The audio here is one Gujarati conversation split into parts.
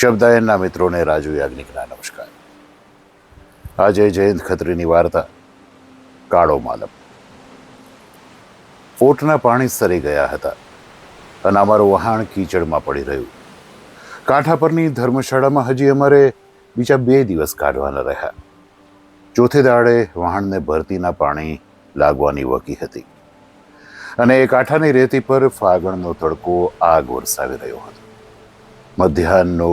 શબ્દાયનના મિત્રોને રાજુ યાજ્ઞિકના નમસ્કાર. આજે જયંત ખત્રીની વાર્તા કાળો માલમ. ઓટના પાણી સરી ગયા હતા અને અમારું વહાણ કીચડમાં પડી રહ્યું. કાંઠા પરની ધર્મશાળામાં હજી અમારે બીજા 2 દિવસ કાઢવાના રહ્યા. ચોથે દાડે વહાણને ભરતીના પાણી લાગવાની વકી હતી અને એ કાંઠાની રેતી પર ફાગણનો તડકો આગ વરસાવી રહ્યો હતો. મધ્યાહનનો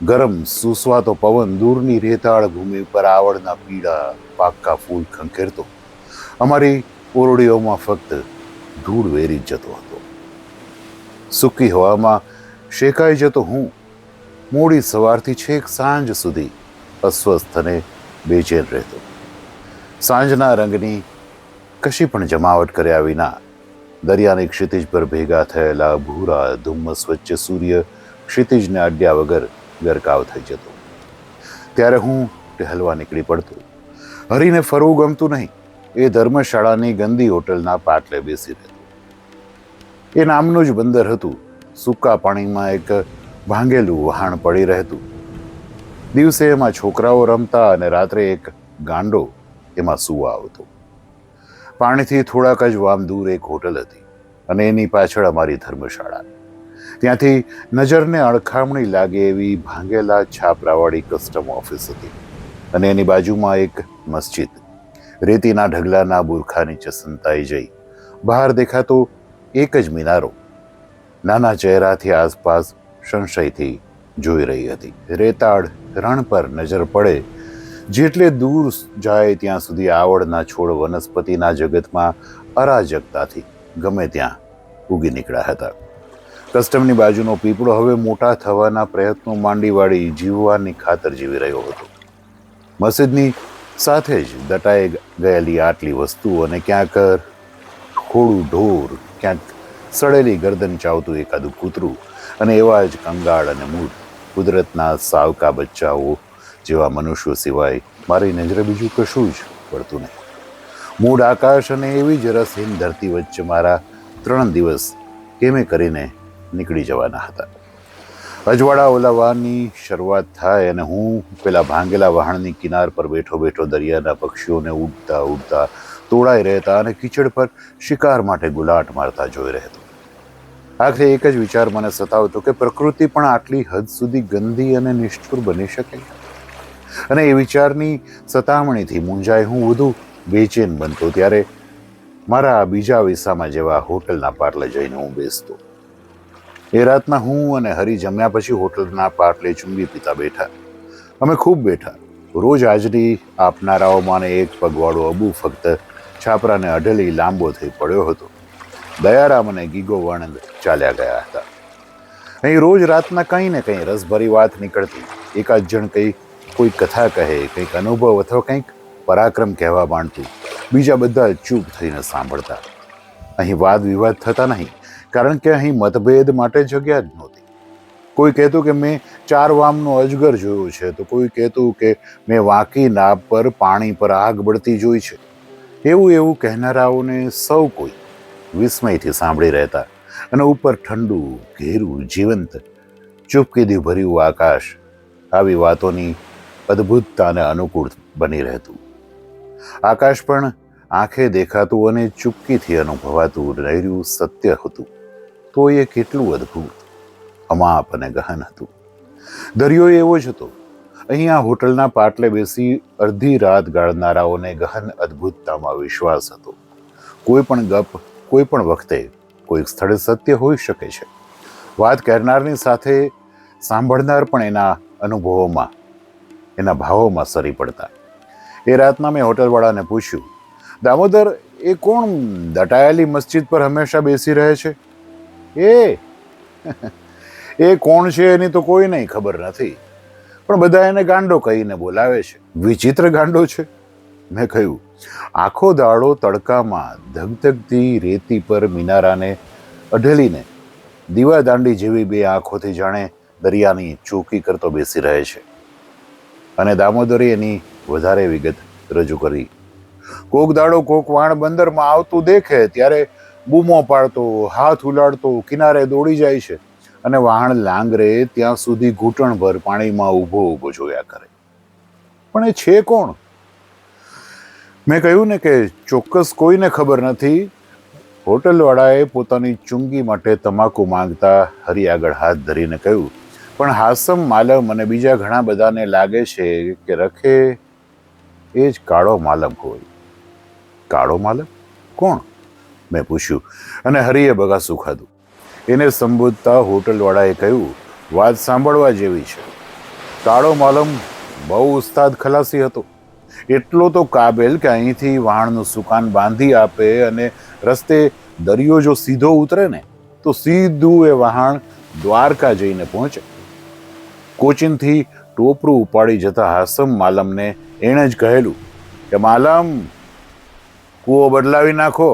ગરમ સુસવાતો પવન દૂરની રેતાળ ભૂમિ પર આવડના પીળા પાક્કા ફૂલ ખંખેરતો અમારી ઓરડીઓમાં ફક્ત ધૂળ વેરી જતો હતો. સૂકી હવામાં શેકાઈ જતો હું મોડી સવારથી છેક સાંજ સુધી અસ્વસ્થ અને બેચેન રહેતો. સાંજના રંગની કશી પણ જમાવટ કર્યા વિના દરિયાની ક્ષિતિજ પર ભેગા થયેલા ભૂરા ધુમ્મસ વચ્ચે સૂર્ય ક્ષિતિજને અડ્યા વગર ગરકાવ થઈ જતો. ત્યારે હું ટહેલવા નીકળી પડતો. હરીને ફરવું ગમતું નહીં. એ ધર્મશાળાની ગંદી હોટલના પાટલે બેસી રહેતો. એ નામનું જ બંદર હતું. સૂકા પાણીમાં એક ભાંગેલું વહાણ પડી રહેતું. દિવસે એમાં છોકરાઓ રમતા અને રાત્રે એક ગાંડો એમાં સૂવા આવતો. પાણીથી થોડાક જ વામ દૂર એક હોટલ હતી અને એની પાછળ અમારી ધર્મશાળા. ત્યાંથી નજરને અણખામણી લાગે એવી ભાંગેલા છાપરાવાળી કસ્ટમ ઓફિસ હતી અને એની બાજુમાં એક મસ્જિદ. રેતીના ઢગલાના બુરખા નીચે સંતાઈ જઈ બહાર દેખાતો એક જ મિનારો નાના ચહેરાથી આસપાસ સંશયથી જોઈ રહી હતી. રેતાળ રણ પર નજર પડે જેટલે દૂર જાય ત્યાં સુધી આવડના છોડ વનસ્પતિના જગતમાં અરાજકતાથી ગમે ત્યાં ઉગી નીકળ્યા હતા. કસ્ટમની બાજુનો પીપળો હવે મોટા થવાના પ્રયત્નો માંડીવાળી જીવવાની ખાતર જીવી રહ્યો હતો. મસ્જિદની સાથે જ દટાઈ ગયેલી આટલી વસ્તુઓ અને ક્યાંક ખોડું ઢોર, ક્યાંક સડેલી ગરદન ચાવતું એકાદું કૂતરું અને એવા જ કંગાળ અને મૂઢ કુદરતના સાવકા બચ્ચાઓ જેવા મનુષ્યો સિવાય મારી નજરે બીજું કશું જ પડતું નહીં. મૂળ આકાશ અને એવી જ રસહીન ધરતી વચ્ચે મારા 3 દિવસ કેમે કરીને નીકળી જવાના હતા. અજવાળા ઓલાવાની શરૂઆત થાય અને હું પેલા ભાંગેલા વહાણની કિનાર પર બેઠો બેઠો દરિયાના પક્ષીઓને ઉડતા ઉડતા તોડાઈ રહેતા અને કીચડ પર શિકાર માટે ગુલાટ મારતા જોઈ રહેતો. આખરે એક જ વિચાર મને સતાવતો કે પ્રકૃતિ પણ આટલી હદ સુધી ગંદી અને નિષ્ઠુર બની શકે. અને એ વિચારની સતામણીથી મૂંઝાઈ હું વધુ બેચેન બનતો. ત્યારે મારા બીજા વિસામાં જેવા હોટલના પાટલે જઈને હું બેસતો. એ રાતના હું અને હરી જમ્યા પછી હોટલના પાટલે ચુંબી પીતા બેઠા. અમે ખૂબ બેઠા. રોજ હાજરી આપનારાઓમાં એક પગવાળો અબુ ફક્ત છાપરાને અઢળી લાંબો થઈ પડ્યો હતો. દયારામ અને ગીગો વણંદ ચાલ્યા ગયા હતા. અહીં રોજ રાતના કંઈ ને કંઈ રસભરી વાત નીકળતી. એકાદ જણ કોઈ કથા કહે, કંઈક અનુભવ અથવા કંઈક પરાક્રમ કહેવા માંડતું. બીજા બધા ચૂપ થઈને સાંભળતા. અહીં વાદ વિવાદ થતા નહીં, કારણ કે અહીં મતભેદ માટે જગ્યા જ નહોતી. કોઈ કહેતું કે મેં 4 વામનો અજગર જોયો છે, તો કોઈ કહેતું કે મેં વાંકી નાબ પર પાણી પર આગ બળતી જોઈ છે. એવું કહેનારાઓને સૌ કોઈ વિસ્મયથી સાંભળી રહેતા અને ઉપર ઠંડુ, ઘેરું, જીવંત, ચૂપકીદી ભર્યું આકાશ આવી વાતોની અદ્ભુતતાને અનુકૂળ બની રહેતું. આકાશ પણ આંખે દેખાતું અને ચૂપકીથી અનુભવાતું નૈર્યું સત્ય હતું. તો એ કેટલું અદ્ભુત, અમાપ અને ગહન હતું. દરિયો એવો જ હતો. અહીં આ હોટલના પાટલે બેસી અડધી રાત ગાળનારાઓને ગહન અદ્ભુતતામાં વિશ્વાસ હતો. કોઈ પણ ગપ કોઈ પણ વખતે કોઈક સ્થળે સત્ય હોઈ શકે છે. વાત કહેનારની સાથે સાંભળનાર પણ એના અનુભવોમાં, એના ભાવોમાં સરી પડતા. એ રાતના મેં હોટલવાળાને પૂછ્યું, દામોદર, એ કોણ દટાયેલી મસ્જિદ પર હંમેશા બેસી રહે છે? એ કોણ છે એની તો કોઈને ખબર નથી, પણ બધા એને ગાંડો કહીને બોલાવે છે. વિચિત્ર ગાંડો છે. મેં કહ્યું, આખો દાડો તડકામાં ધગધગતી રેતી પર મિનારાને અઢળીને દીવાદાંડી જેવી 2 આંખોથી જાણે દરિયાની ચોકી કરતો બેસી રહે છે. અને દામોદરે એની વધારે વિગત રજૂ કરી. કોક દાડો કોક વાણ બંદરમાં આવતું દેખે ત્યારે બૂમો પાડતો, હાથ ઉલાડતો કિનારે દોડી જાય છે અને વહાણ લાંગરે ત્યાં સુધી ઘૂંટણભર પાણીમાં ઊભો ઊભો જોયા કરે. પણ એ છે કોણ? મેં કહ્યું ને કે ચોક્કસ કોઈને ખબર નથી. હોટલવાળાએ પોતાની ચુંગી માટે તમાકુ માંગતા હરી આગળ હાથ ધરીને કહ્યું, પણ હાસમ, માલમ અને બીજા ઘણા બધાને લાગે છે કે રખે એ જ કાળો માલમ હોય. કાળો માલમ? કોણ? મેં પૂછ્યું, અને હરીએ બગાસું ખાધું. એને સંબોધતા હોટલવાળાએ કહ્યું, વાત સાંભળવા જેવી છે. કાળો માલમ બહુ ઉસ્તાદ ખલાસી હતો. એટલો તો કાબેલ કે અહીંથી વહાણનું સુકાન બાંધી આપે અને રસ્તે દરિયો જો સીધો ઉતરે ને તો સીધું એ વહાણ દ્વારકા જઈને પહોંચે. કોચીનથી ટોપરું ઉપાડી જતા હાસમ માલમને એણે જ કહેલું કે માલમ, કૂવો બદલાવી નાખો,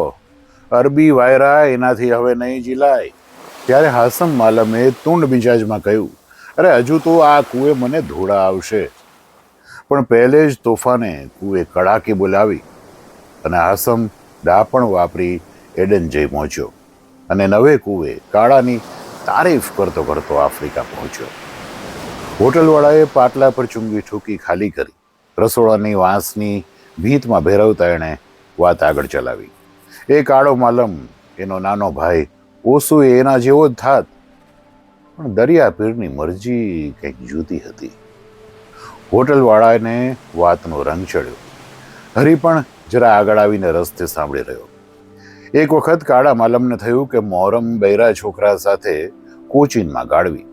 અરબી વાયરા એનાથી હવે નહીં જીલાય. ત્યારે હાસમ માલમે તુંડ મિજાજમાં કહ્યું, અરે હજુ તો આ કૂએ મને ધોળા આવશે. પણ પહેલે જ તોફાને કૂએ કડાકી બોલાવી અને હાસમ ડાપણ વાપરી એડન જઈ પહોંચ્યો અને નવે કૂએ કાળાની તારીફ કરતો કરતો આફ્રિકા પહોંચ્યો. હોટલવાળાએ પાટલા પર ચુંગી ઠૂકી ખાલી કરી. રસોડાની વાંસની ભીંતમાં ભેરવતા એણે વાત આગળ ચલાવી. એ કાળો માલમ, એનો નાનો ભાઈ ઓસુ એના જેવો જ થાત, પણ દરિયા પીરની મરજી કંઈક જુદી હતી. હોટલવાળાને વાતનો રંગ ચડ્યો. હરી પણ જરા આગળ આવીને રસ્તે સાંભળી રહ્યો. એક વખત કાળા માલમને થયું કે મોહરમ બૈરા છોકરા સાથે કોચીનમાં ગાળવી.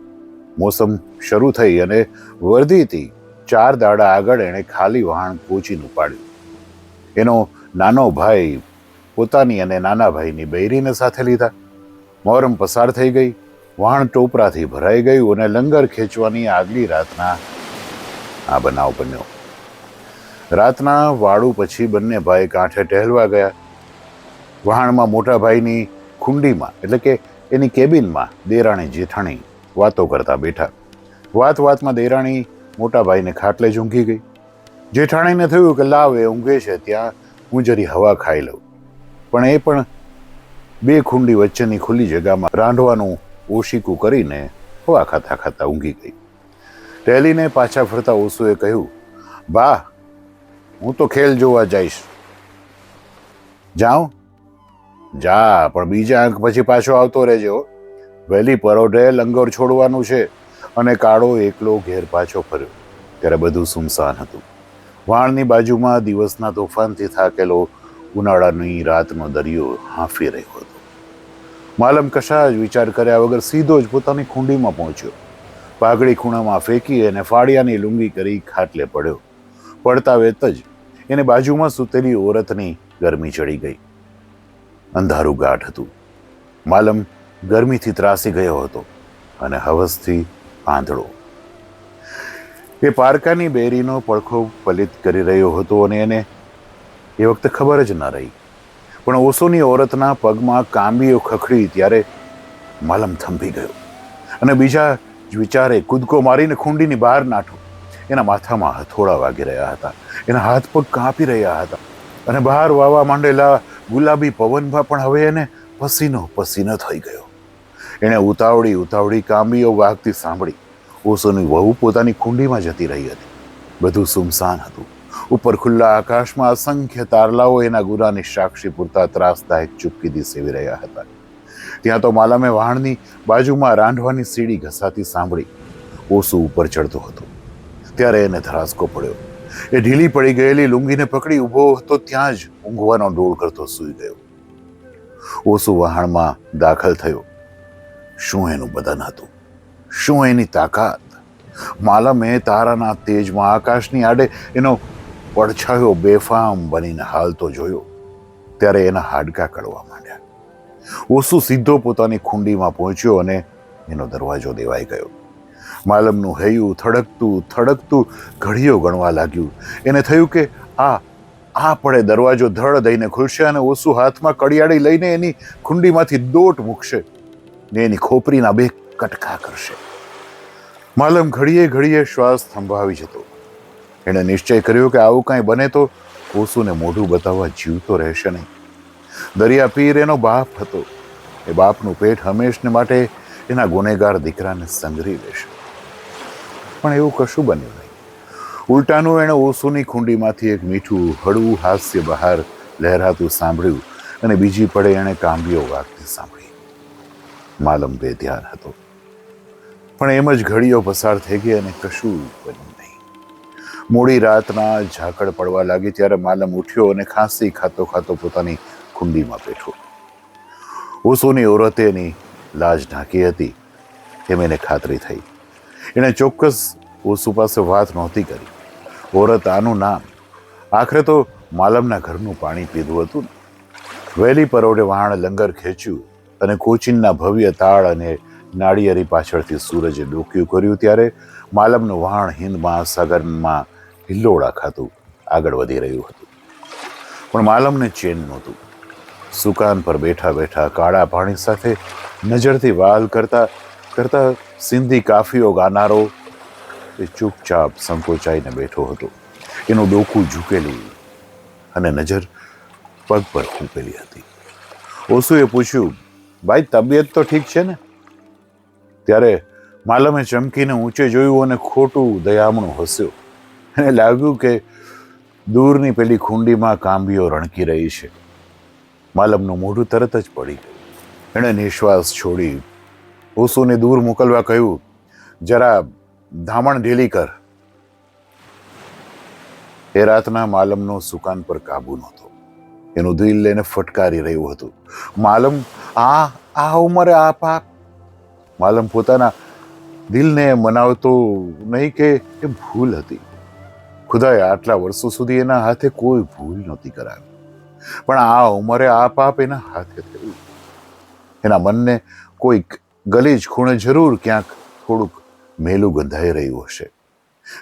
મોસમ શરૂ થઈ અને વર્ધીથી 4 દાડા આગળ એણે ખાલી વહાણ કોચીન ઉપાડ્યું. એનો નાનો ભાઈ પોતાની અને નાના ભાઈની બૈરીને સાથે લીધા. મોહરમ પસાર થઈ ગઈ. વહાણ ટોપરાથી ભરાઈ ગયું અને લંગર ખેંચવાની આગલી રાતના આ બનાવ બન્યો. રાતના વાળું પછી બંને ભાઈ કાંઠે ટહેલવા ગયા. વહાણમાં મોટા ભાઈની ખુંડીમાં એટલે કે એની કેબિનમાં દેરાણી જેઠાણી વાતો કરતા બેઠા. વાતમાં દેરાણી મોટા ભાઈને ખાટલે જ ઊંઘી ગઈ. જેઠાણીને થયું કે લાવ, એ ઊંઘે છે ત્યાં હું જરી હવા ખાઈ લઉં. પણ એ પણ 2 ખુંડી વચ્ચેની ખુલ્લી જગામાં રાંધવાનું ઓશીકું કરીને હવા ખાતા ખાતા ઊંઘી ગઈ. ટેલીને પાછા ફરતા ઓસુએ કહ્યું, બા, હું તો ખેલ જોવા જઈશ. જાઉં? જા, પણ બીજા અંક પછી પાછો આવતો રહેજો. વહેલી પરોઢે લંગર છોડવાનું છે. અને કાળો એકલો ઘેર પાછો ફર્યો ત્યારે બધું સુમસાન હતું. વહાણની બાજુમાં દિવસના તોફાનથી થાકેલો ઉનાળાની રાતનો દરિયો હાંફી રહ્યો હતો. માલમ કશા જ વિચાર કર્યા વગર સીધો જ પોતાની ખુંડીમાં પહોંચ્યો. પાઘડી ખૂણામાં ફેંકી અને ફાડિયાની લુંગી કરી ખાટલે પડ્યો. પડતા વેત જ એને બાજુમાં સૂતેલી ઓરતની ગરમી ચડી ગઈ. અંધારું ગાઢ હતું. માલમ ગરમીથી ત્રાસી ગયો હતો અને હવસથી આંધળો. એ પારકાની બેરીનો પડખો પલિત કરી રહ્યો હતો અને એને એ વખતે ખબર જ ન રહી. પણ ઓસોની ઓરતના પગમાં કાંબીઓ ખખડી ત્યારે માલમ થંભી ગયો અને બીજા જ વિચારે કૂદકો મારીને ખુંડીની બહાર નાઠો. એના માથામાં હથોડા વાગી રહ્યા હતા. એના હાથ પગ કાંપી રહ્યા હતા અને બહાર વાવા માંડેલા ગુલાબી પવનમાં પણ હવે એને પસીનો પસીનો થઈ ગયો. એણે ઉતાવળી કાંબીઓ વાગતી સાંભળી. ઓસોની વહુ પોતાની ખુંડીમાં જતી રહી હતી. બધું સુમસાન હતું. ઉપર ખુલ્લા આકાશમાં અસંખ્ય તારલાઓ એના ગુનાની સાક્ષી પૂરતા ત્રાસદાયક ચૂપકીદી સેવી રહ્યા હતા. ત્યાં તો માલમે વહાણની બાજુમાં રાંધવાની સીડી ઘસાતી સાંભળી. ઓસુ ઉપર ચડતો હતો ત્યારે એને ધરાસકો પડ્યો. એ ઢીલી પડી ગયેલી લુંગીને પકડી ઊભો હતો ત્યાં જ ઊંઘવાનો ડોળ કરતો સૂઈ ગયો. ઓસુ વહાણમાં દાખલ થયો. શું એનું બદન હતું, શું એની તાકાત! માલમે તારાના તેજમાં આકાશની આડે એનો પડછાયો બેફામ બનીને હાલતો જોયો ત્યારે એના હાડકાં કડવા માંડ્યા. ઓસુ સીધો પોતાની ખુંડીમાં પહોંચ્યો અને એનો દરવાજો દેવાઈ ગયો. માલમનું હૈયું થડકતું ઘડીઓ ગણવા લાગ્યું. એને થયું કે આ પડે દરવાજો ધડ દઈને ખુલશે અને ઓસુ હાથમાં કડિયાળી લઈને એની ખુંડીમાંથી દોટ મૂકશે ને એની ખોપરીના 2 કટકા કરશે. માલમ ઘડીએ શ્વાસ થંભાવી જતો. એણે નિશ્ચય કર્યો કે આવું કાંઈ બને તો ઓસુને મોઢું બતાવવા જીવતો રહેશે નહીં. દરિયા પીર એનો બાપ હતો. એ બાપનું પેટ હંમેશને માટે એના ગુનેગાર દીકરાને સંઘરી લેશે. પણ એવું કશું બન્યું નહીં. ઉલટાનું એણે ઓસુની ખૂંડીમાંથી એક મીઠું હળવું હાસ્ય બહાર લહેરાતું સાંભળ્યું અને બીજી પડે એણે કાંબીઓ વાગતી સાંભળી. માલમ બેધ્યાન હતો, પણ એમ જ ઘડીઓ પસાર થઈ ગઈ અને કશું બન્યું નહીં. મોડી રાતના ઝાકળ પડવા લાગી ત્યારે માલમ ઉઠ્યો અને ખાંસી ખાતો ખાતો પોતાની ખૂંડીમાં બેઠો. ઓસુની ઓરતે એની લાજ ઢાંકી હતી એમ એને ખાતરી થઈ. એણે ચોક્કસ ઓસુ પાસે વાત નહોતી કરી. ઓરત આનું નામ. આખરે તો માલમના ઘરનું પાણી પીધું હતું. વહેલી પરોઢે વહાણ લંગર ખેંચ્યું અને કોચીનના ભવ્ય તાળ અને નાળિયેરી પાછળથી સૂરજે ડોક્યું કર્યું ત્યારે માલમનું વહાણ હિન્દ મહાસાગરમાં હિલ્લોળા ખાતું આગળ વધી રહ્યું હતું. પણ માલમને ચેન નહોતું. સુકાન પર બેઠા બેઠા કાળા પાણી સાથે નજરથી વાલ કરતા કરતા સિંધી કાફીઓ ગાનારો એ ચૂપચાપ સંકોચાઈને બેઠો હતો. એનું ડોકું ઝૂકેલું અને નજર પગ પર ખૂંપેલી હતી. ઓસુએ પૂછ્યું, ભાઈ તબિયત તો ઠીક છે ને? ત્યારે માલમે ચમકીને ઊંચે જોયું અને ખોટું દયામણું હસ્યો. એને લાગ્યું કે દૂરની પેલી ખૂંડીમાં કાંબીઓ રણકી રહી છે. માલમનું મોઢું તરત જ પડી ગયું. એણે નિશ્વાસ છોડી ઓસુને દૂર મોકલવા કહ્યું, જરા ધામણ ઢીલી કર. એ રાતના માલમનો સુકાન પર કાબુ નહોતો. એનું દિલ એને ફટકારી રહ્યું હતું. માલમ, આ ઉંમરે આ પાપ. માલમ પોતાના દિલને મનાવતો નહીં કે એ ભૂલ હતી. ખુદાએ આટલા વર્ષો સુધી એના હાથે કોઈ ભૂલ નહોતી કરાવી, પણ આ ઉંમરે આ પાપ એના હાથે થયું. એના મનને કોઈક ગલીજ ખૂણે જરૂર ક્યાંક થોડુંક મેલું ગંધાઈ રહ્યું હશે.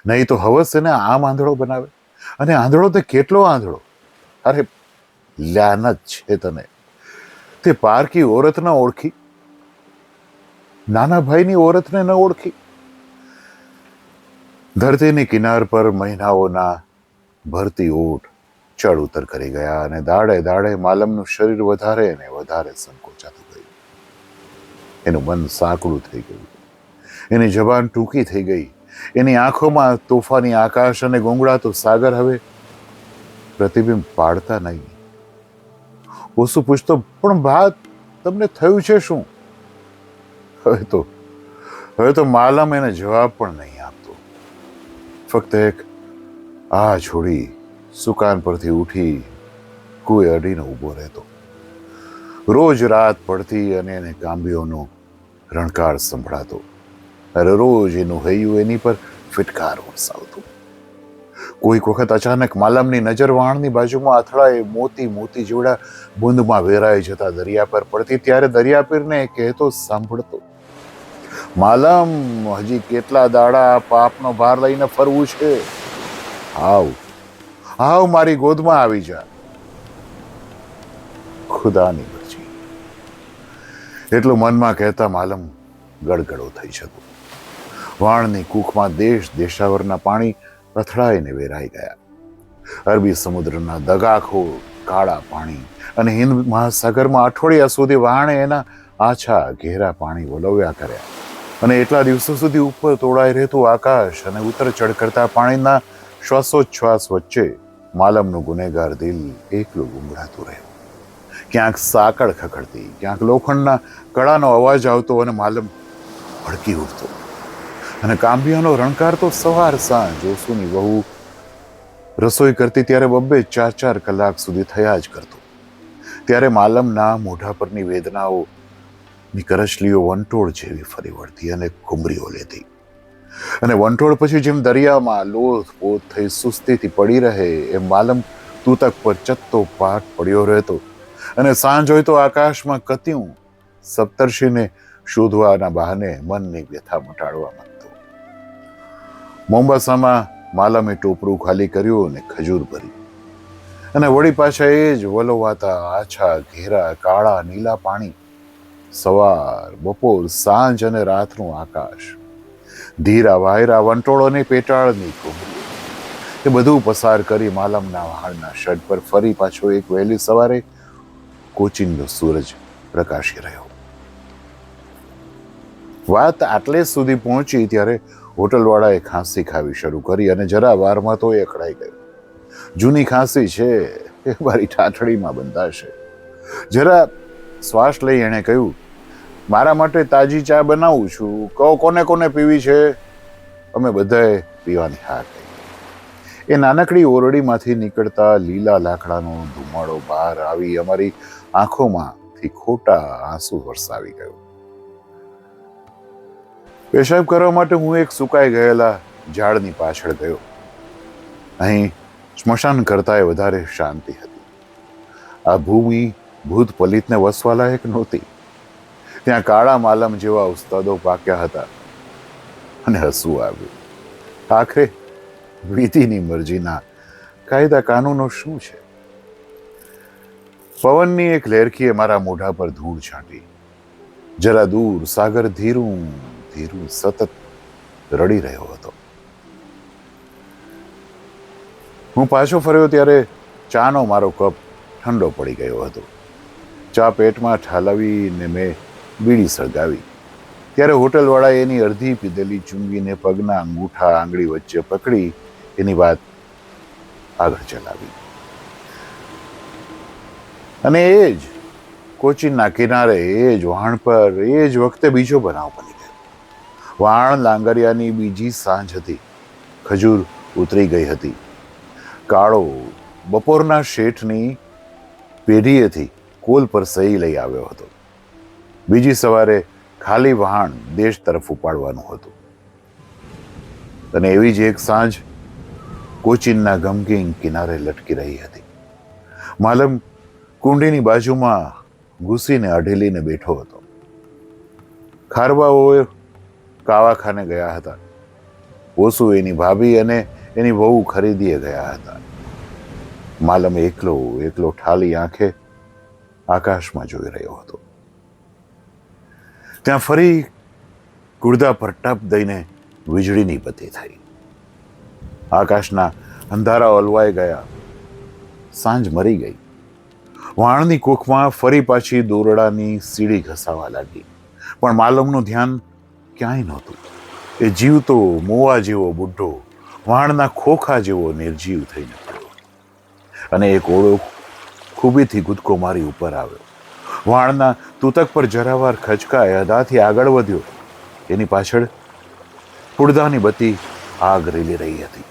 નહીં તો હવસ એને આમ આંધળો બનાવે. અને આંધળો તે કેટલો આંધળો! અરે લાનત છે તને! તે પારકી ઓરત ન ઓળખી, નાના ભાઈની ઓરતને ન ઓળખી. ધરતીની કિનાર પર મહિનાઓના ભરતી ઊંટ ચડ ઉતર કરી ગયા અને દાડે દાડે માલમનું શરીર વધારે ને વધારે સંકોચાતું ગયું. એનું મન સાંકડું થઈ ગયું. એની જબાન ટૂંકી થઈ ગઈ. એની આંખોમાં તોફાની આકાશ અને ગુંગળાતો સાગર હવે પ્રતિબિંબ પાડતા નહીં. ઓસુ પૂછતો, પણ બા, તમને થયું છે શું? હવે તો માલમ એને જવાબ પણ નહીં આપતો. ફક્ત એક આ છોડી સુકાન પરથી ઉઠી કોઈ અડીને ઊભો રહેતો. રોજ રાત પડતી અને એને કાંબીઓનો રણકાર સંભળાતો. અરે રોજ એનું હૈયું એની પર ફિટકાર વરસાવતું. કોઈક વખત અચાનક માલમની નજર વહાણની બાજુમાં અથડાએ મોતી મોતી જેવડા બુંદમાં વેરાઈ જતા દરિયા પર પડતી ત્યારે દરિયાપીરને કહેતો સાંભળતો, માલમ, હજી કેટલા દાડા આ પાપનો ભાર લઈને ફરવું છે? આવ મારી ગોદમાં આવી જા. ખુદાની મરજી. એટલું મનમાં કહેતા માલમ ગડગડો થઈ જતો. વાણની કૂખમાં દેશ દેશાવરના પાણી અથડાઈને વેરાઈ ગયા. અરબી સમુદ્રના દગાખો કાળા પાણી અને હિન્દ મહાસાગરમાં અઠવાડિયા સુધી વહાણે એના આછા ઘેરા પાણી વલોવ્યા કર્યા. અને એટલા દિવસો સુધી ઉપર તોડાઈ રહેતું આકાશ અને ઉત્તર ચડ કરતા પાણીના શ્વાસોચ્છ્વાસ વચ્ચે માલમનું ગુનેગાર દિલ એકલું ગુંગળાતું રહ્યું. ક્યાંક સાકળ ખખડતી, ક્યાંક લોખંડના કડાનો અવાજ આવતો અને માલમ ભડકી ઉઠતો. અને કાંબિયાનો રણકાર તો સવાર સાંજ ઓસુની વહુ રસોઈ કરતી ત્યારે 2-4 કલાક સુધી થયા જ કરતો. ત્યારે માલમના મોઢા પરની વેદનાઓની કરચલીઓ વંટોળ જેવી ફરી વળતી અને ઘુમરીઓ લેતી. અને વંટોળ પછી જેમ દરિયામાં લોથપોથ થઈ સુસ્તીથી પડી રહે એમ માલમ તૂતક પર ચત્તો પાટ પડ્યો રહેતો. અને સાંજ હોય તો આકાશમાં કત્યું સપ્તર્ષિને શોધવાના બહાને મનની વ્યથા મટાડવા માંગતો. મોમ્બાસામાં માલમે ટોપરું ખાલી કર્યું અને ખજૂર ભરી. અને વળી પાછા એ જ વલોવાતા આછા ઘેરા કાળા નીલા પાણી. સવાર, બપોર, સાંજ અને રાતનું આકાશ, ધીરા વાયરા વંટોળોની પેટાળની ઘુમરીઓ, એ બધું પસાર કરી માલમના વહાણના શડ પર ફરી પાછો એક વહેલી સવારે કોચીનનો સૂરજ પ્રકાશી રહ્યો. વાત આટલે સુધી પહોંચી ત્યારે હોટલવાળાએ ખાંસી ખાવી શરૂ કરી અને જરા વારમાં તો એ અકળાઈ ગયો. જૂની ખાંસી છે, એ મારી ઠાઠડીમાં બંધાશે. જરા શ્વાસ લઈ એણે કહ્યું, મારા માટે તાજી ચા બનાવું છું, કહો કોને કોને પીવી છે? અમે બધાએ પીવાની હા કહી. એ નાનકડી ઓરડીમાંથી નીકળતા લીલા લાકડાનો ધુમાડો બહાર આવી અમારી આંખોમાંથી ખોટા આંસુ વરસાવી ગયો. પેશાબ કરવા માટે હું એક સુકાઈ ગયેલા ઝાડની પાછળ ગયો. અહીં સ્મશાન કરતાંય વધારે શાંતિ હતી. આ ભૂમિ ભૂત પલિતને વસવા લાયક નહોતી. ત્યાં કાળા માલમ જેવા ઉસ્તાદો પાક્યા હતા અને હસવું આવ્યું. આખરે વિધિની મરજીના કાયદા કાનૂનો શું છે? પવનની એક લહેરખીએ મારા મોઢા પર ધૂળ છાંટી. જરા દૂર સાગર ધીરું ધીરું સતત રડી રહ્યો હતો. હું પાછો ફર્યો ત્યારે ચાનો મારો કપ ઠંડો પડી ગયો હતો. ચા પેટમાં ઠાલવીને મેં બીડી સળગાવી ત્યારે હોટલવાળાએ એની અડધી પીધેલી ચૂંગીને પગના અંગૂઠા આંગળી વચ્ચે પકડી એની વાત આગળ ચલાવી. અને એ જ કોચીનના કિનારે એ જ વહાણ પર એ જ વખતે બીજો બનાવ બની ગયો. વહાણ લાંગરિયાની બીજી સાંજ હતી. ખજૂર ઉતરી ગઈ હતી. કાળો બપોરના શેઠની પેઢીએથી કોલ પર સહી લઈ આવ્યો હતો. બીજી સવારે ખાલી વહાણ દેશ તરફ ઉપાડવાનું હતું. અને એવી જ એક સાંજ કોચીનના ગમગીન કિનારે લટકી રહી હતી. માલમ કુંડીની બાજુમાં ઘૂસીને અઢેલીને બેઠો હતો. ખારવાઓ કાવાખાને ગયા હતા. ઓસુ એની ભાભી અને એની વહુ ખરીદીએ ગયા હતા. માલમ એકલો એકલો ઠાલી આંખે આકાશમાં જોઈ રહ્યો હતો. ત્યાં ફરી કુડદા પર ટપ દઈને વીજળીની બત્તી થઈ. આકાશના અંધારા ઓલવાઈ ગયા. સાંજ મરી ગઈ. વાણની કુખમાં ફરી પાછી દોરડાની સીડી ઘસાવા લાગી. પણ માલમનું ધ્યાન ક્યાંય નહોતું. એ જીવતો મોવા જેવો બુઢ્ઢો વાણના ખોખા જેવો નિર્જીવ થઈને પડ્યો. અને એક ઓળો ખૂબીથી કૂદકો મારી ઉપર આવ્યો. વાણના તૂતક પર જરાવાર ખચકાય અધાથી આગળ વધ્યો. એની પાછળ કુડદાની બત્તી આગ રેલી રહી હતી.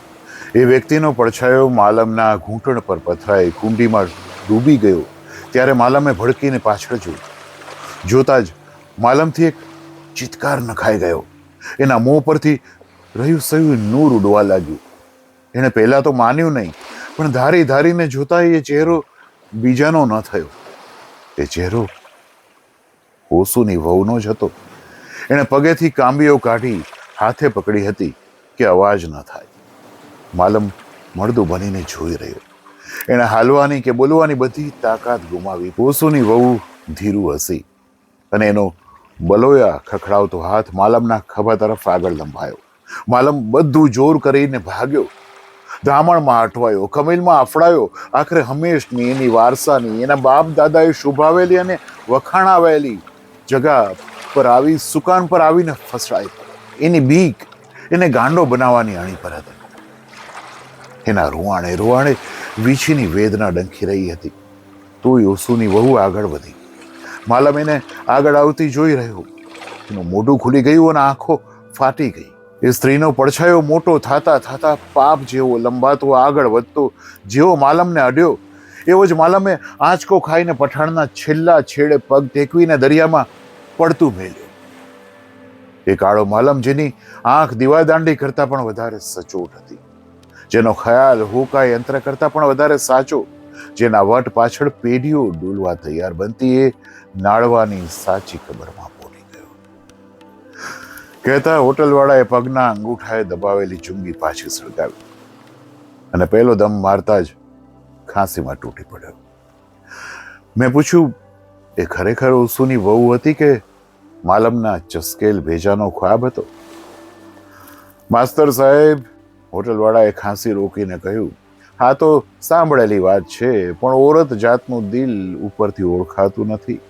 એ વ્યક્તિનો પડછાયો માલમના ઘૂંટણ પર પથરાઈ કુંડીમાં ડૂબી ગયો ત્યારે માલમે ભડકીને પાછળ જોયું. જોતા જ માલમથી એક ચિત્કાર નખાઈ ગયો. એના મોં પરથી રહ્યું સયું નૂર ઉડવા લાગ્યું. એણે પહેલા તો માન્યું નહીં, પણ ધારી ધારીને જોતા એ ચહેરો બીજાનો ન થયો. એ ચહેરો ઓસુની વહુનો જ હતો. એણે પગેથી કાંબીઓ કાઢી હાથે પકડી હતી કે અવાજ ન થાય. માલમ મળદું બનીને જોઈ રહ્યો. એણે હાલવાની કે બોલવાની બધી તાકાત ગુમાવી. ઓસુની વહુ ધીરું હસી અને એનો બલોયા ખખડાવતો હાથ માલમના ખભા તરફ આગળ લંબાયો. માલમ બધું જોર કરીને ભાગ્યો. ધામણમાં અટવાયો, કમિલમાં અફડાયો. આખરે હંમેશની એની વારસાની એના બાપ દાદાએ શુભાવેલી અને વખાણાવેલી જગા પર આવી સુકાન પર આવીને ફસડાઈ. એની બીક એને ગાંડો બનાવવાની અણી પર હતી. એના રૂવાણે રૂવાણે વીછીની વેદના ડંખી રહી હતી. તોય ઓસુની વહુ આગળ વધી. માલમ એને આગળ આવતી જોઈ રહ્યો. એનું મોઢું ખુલી ગયું અને આંખો ફાટી ગઈ. એ સ્ત્રીનો પડછાયો મોટો થાતા થાતા પાપ જેવો લંબાતો આગળ વધતો જેવો માલમને અડ્યો એવો જ માલમે આંચકો ખાઈને પઠાણના છેલ્લા છેડે પગ ટેકવીને દરિયામાં પડતું મેલ્યું. એ કાળો માલમ જેની આંખ દીવાદાંડી કરતા પણ વધારે સચોટ હતી, જેનો ખ્યાલ હોકા યંત્ર કરતા પણ વધારે સાચો, જેના વટ પાછળ પેઢીઓ ડૂલવા તૈયાર બનતી એ નાળવાની સાચી ખબરમાં પોલી ગયો. કહેતા હોટલવાળાએ પગના અંગૂઠાએ દબાવેલી ચુંગી પાછી સળગાવી અને પહેલો દમ મારતા જ ખાંસીમાં તૂટી પડ્યો. મેં પૂછ્યું, એ ખરેખર ઓસુની વહુ હતી કે માલમના ચસ્કેલ ભેજાનો ખ્વાબ હતો? માસ્તર સાહેબ, હોટલવાળાએ ખાંસી રોકીને કહ્યું, હા તો સાંભળેલી વાત છે, પણ ઓરત જાતનું દિલ ઉપરથી ઓળખાતું નથી.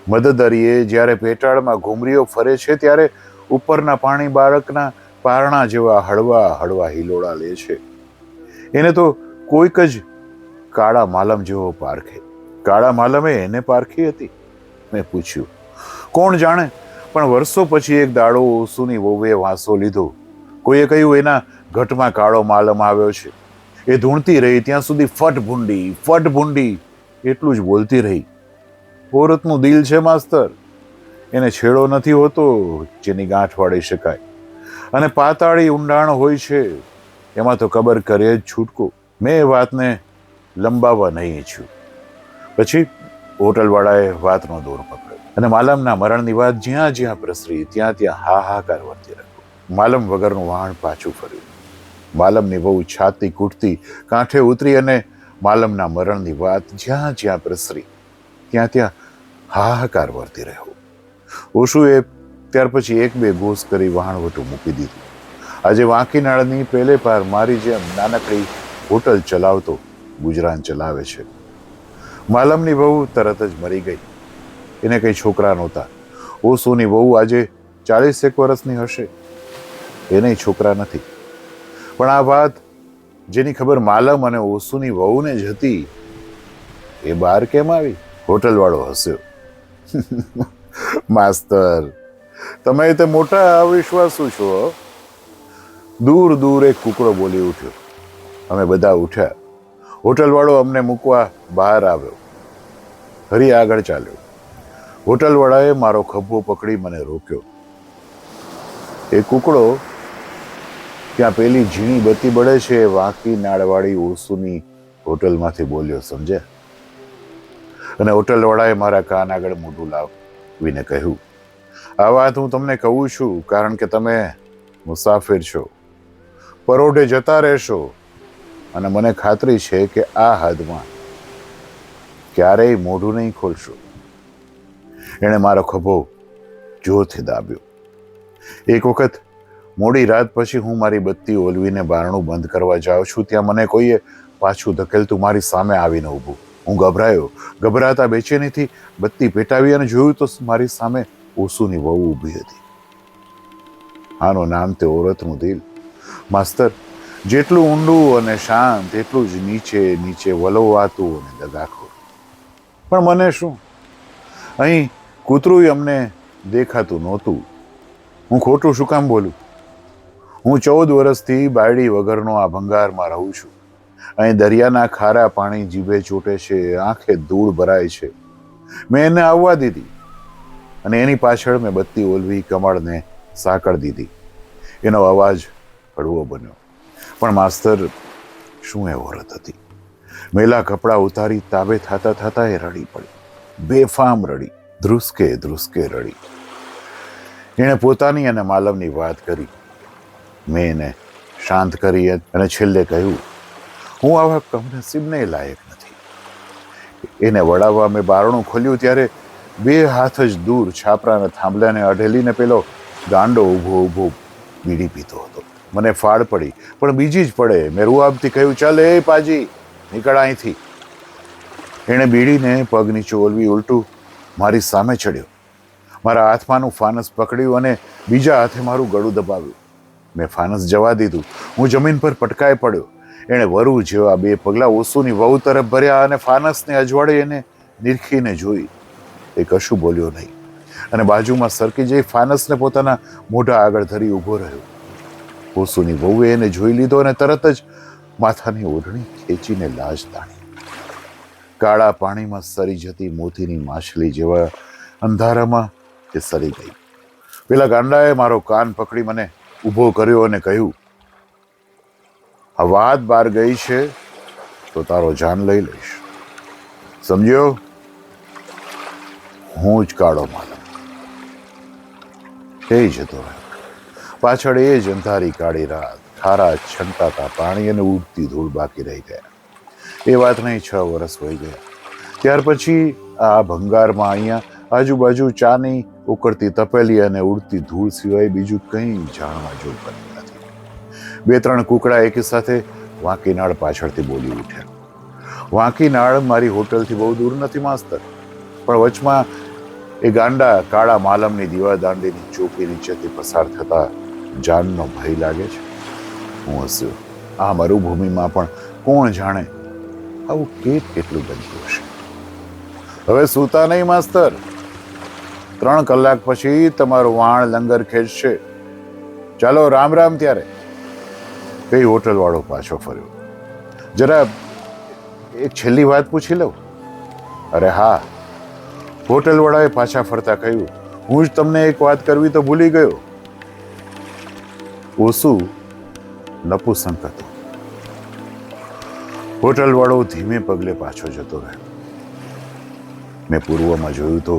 મદદરીએ જ્યારે પેટાળમાં ઘૂમરીઓ ફરે છે ત્યારે ઉપરના પાણી બાળકના પારણા જેવા હળવા હળવા હિલોળા લે છે. એને તો કોઈક જ કાળા માલમ જેવો પારખે. કાળા માલમે એને પારખી હતી? મેં પૂછ્યું. કોણ જાણે, પણ વર્ષો પછી એક દાડો ઓસુની વહુએ વાંસો લીધો. કોઈએ કહ્યું એના ઘટમાં કાળો માલમ આવ્યો છે. એ ધૂણતી રહી ત્યાં સુધી ફટ ભૂંડી એટલું જ બોલતી રહી. ઓરતનું દિલ છે માસ્તર, એને છેડો નથી હોતો જેની ગાંઠ વાળી શકાય, અને પાતાળી ઊંડાણ હોય છે, એમાં તો કબર કરે જ છૂટકો. મેં એ વાતને લંબાવવા નહીં ઈચ્છ્યું. પછી હોટલવાળાએ વાતનો દોર પકડ્યો અને માલમના મરણની વાત જ્યાં જ્યાં પ્રસરી ત્યાં ત્યાં હાહાકાર વર્તી રહ્યો. માલમ વગરનું વહાણ પાછું ફર્યું. માલમની વહુ છાતી કૂટતી કાંઠે ઉતરી અને માલમના મરણની વાત જ્યાં જ્યાં પ્રસરી ત્યાં ત્યાં હાહાકાર વર્તી રહ્યો. ઓશુએ ત્યાર પછી એક બે ઘોસ કરી વહાણવટું મૂકી દીધું. આજે વાંકીનાળની પેલે પાર મારી જેમ નાનકડી હોટલ ચલાવતો ગુજરાન ચલાવે છે. માલમની વહુ તરત જ મરી ગઈ. એને કઈ છોકરા નહોતા. ઓશુની વહુ આજે 40 વર્ષની હશે. એને છોકરા નથી. પણ આ વાત જેની ખબર માલમ અને ઓશુની વહુને જ હતી એ બહાર કેમ આવી? હોટલવાળો હસ્યો. માસ્તર, તમે તે મોટા અવિશ્વાસુ છો. દૂર દૂર એક કુકડો બોલી ઉઠ્યો. અમે બધા ઉઠ્યા. હોટલવાળો અમને મૂકવા બહાર આવ્યો. હરી આગળ ચાલ્યો. હોટલવાળાએ મારો ખભો પકડી મને રોક્યો. એ કુકડો ત્યાં પેલી ઝીણી બત્તી બળે છે એ વાંકી નાળવાળી ઓસુની હોટલમાંથી બોલ્યો, સમજ્યા? અને હોટલવાળાએ મારા કાન આગળ મોઢું લાવીને કહ્યું, આ વાત હું તમને કહું છું કારણ કે તમે મુસાફિર છો, પરોઢે જતા રહેશો, અને મને ખાતરી છે કે આ હદમાં ક્યારેય મોઢું નહીં ખોલશો. એણે મારો ખભો જોરથી દાબ્યો. એક વખત મોડી રાત પછી હું મારી બત્તી ઓલવીને બારણું બંધ કરવા જાઉં છું ત્યાં મને કોઈએ પાછું ધકેલતું મારી સામે આવીને ઊભું. હું ગભરાયો. ગભરાતા બેચેનીથી બત્તી પેટાવી અને જોયું તો મારી સામે ઓસુની વહુ ઊભી હતી. આનું નામ તે ઓરતનું દિલ. માસ્તર, જેટલું ઊંડું અને શાંત એટલું જ નીચે નીચે વલોવાતું અને દગાખોર. પણ મને શું, અહીં કૂતરું અમને દેખાતું નહોતું. હું ખોટું શું કામ બોલું? હું 14 વર્ષથી બાયડી વગરનો આ ભંગારમાં રહું છું. અહીં દરિયાના ખારા પાણી જીભે ચોટે છે, આંખે ધૂળ ભરાય છે. મેં એને આવવા દીધી અને એની પાછળ મેં બત્તી ઓલવી કમળને સાંકળ દીધી. એનો અવાજ હળવો બન્યો. પણ માસ્તર, શું એ ઓરત હતી? મેલા કપડાં ઉતારી તાબે થતા થતા એ રડી પડી. બેફામ રડી, ધ્રુસકે ધ્રુસકે રડી. એણે પોતાની અને માલમની વાત કરી. મેં એને શાંત કરી અને છેલ્લે કહ્યું, હું આવા કમનસીબને લાયક નથી. એને વડાવવા મેં બારણું ખોલ્યું ત્યારે 2 હાથ જ દૂર છાપરાના થાંભલાને અઢેલીને પેલો ગાંડો ઊભો બીડી પીતો હતો. મને ફાળ પડી, પણ બીજી જ પડે. મેં રૂઆબથી કહ્યું, ચાલ એ પાજી, નીકળ અહીંથી. એણે બીડીને પગ નીચે ઓલવી ઉલટું મારી સામે ચડ્યો. મારા હાથમાંનું ફાનસ પકડ્યું અને બીજા હાથે મારું ગળું દબાવ્યું. મેં ફાનસ જવા દીધું. હું જમીન પર પટકાઈ પડ્યો. એણે વરુ જેવા 2 પગલા ઓસુની વહુ તરફ ભર્યા અને ફાનસને અજવાળે એને નિરખીને જોઈ. એ કશું બોલ્યો નહીં અને બાજુમાં સરકી જઈ ફાનસને પોતાના મોઢા આગળ ધરી ઊભો રહ્યો. ઓસુની વહુએ એને જોઈ લીધો અને તરત જ માથાની ઓઢણી ખેંચીને લાજ તાણી. કાળા પાણીમાં સરી જતી મોતીની માછલી જેવા અંધારામાં તે સરી ગઈ. પેલા ગાંડાએ મારો કાન પકડી મને ઊભો કર્યો અને કહ્યું, આ વાત બહાર ગઈ છે તો તારો જાન લઈ લઈશ. સમજ્યો? હું જ કાળો માલમ. એ જતો રહ્યો. પાછળ એ જ અંધારી કાળી રાત, ખારા છંટાતા પાણી અને ઉડતી ધૂળ બાકી રહી ગયા. એ વાત નહીં 6 વર્ષ વહી ગયા. ત્યાર પછી આ ભંગારમાં અહીંયા આજુબાજુ ચાની ઉકળતી તપેલી અને ઉડતી ધૂળ સિવાય બીજું કંઈ જાણવા જોગ બન્યું નથી. 2-3 કુકડા એકી સાથે વાંકીનાળ પાછળથી બોલી ઉઠ્યા. વાંકીનાળ મારી હોટલથી બહુ દૂર નથી માસ્તર, પણ વચમાં એ ગાંડા કાળા માલમની દીવાદાંડીની ચોકી નીચેથી પસાર થતા જાનનો ભય લાગે છે. હું હસ્યો. આ મરુભૂમિમાં પણ કોણ જાણે આવું કેટલું બનતું હશે. હવે સૂતા નહીં માસ્તર. 3 કલાક પછી તમારું વાણ લંગર ખેંચશે. ચાલો રામ રામ ત્યારે. કઈ હોટલ વાળો પાછો ફર્યો. જરા એક છેલ્લી વાત પૂછી લઉં? અરે હા. હોટલ વાળાએ પાછા ફરતા કહ્યું, હું જ તમને એક વાત કરવી તો ભૂલી ગયો. ઓસુ નપુસંક હતો. હોટલ વાળો ધીમે પગલે પાછો જતો રહ્યો. મેં પૂર્વમાં જોયું તો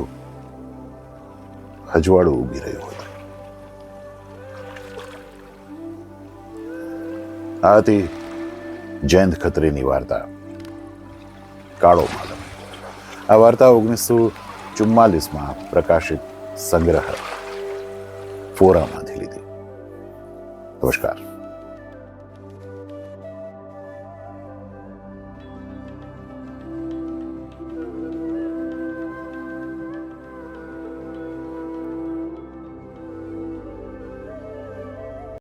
અજવાળું ઊભી રહ્યું હતું. આ હતી જયંત ખત્રીની વાર્તા કાળો માલમ. આ વાર્તા 1944માં પ્રકાશિત સંગ્રહ ફોરામાંથી લીધી. નમસ્કાર.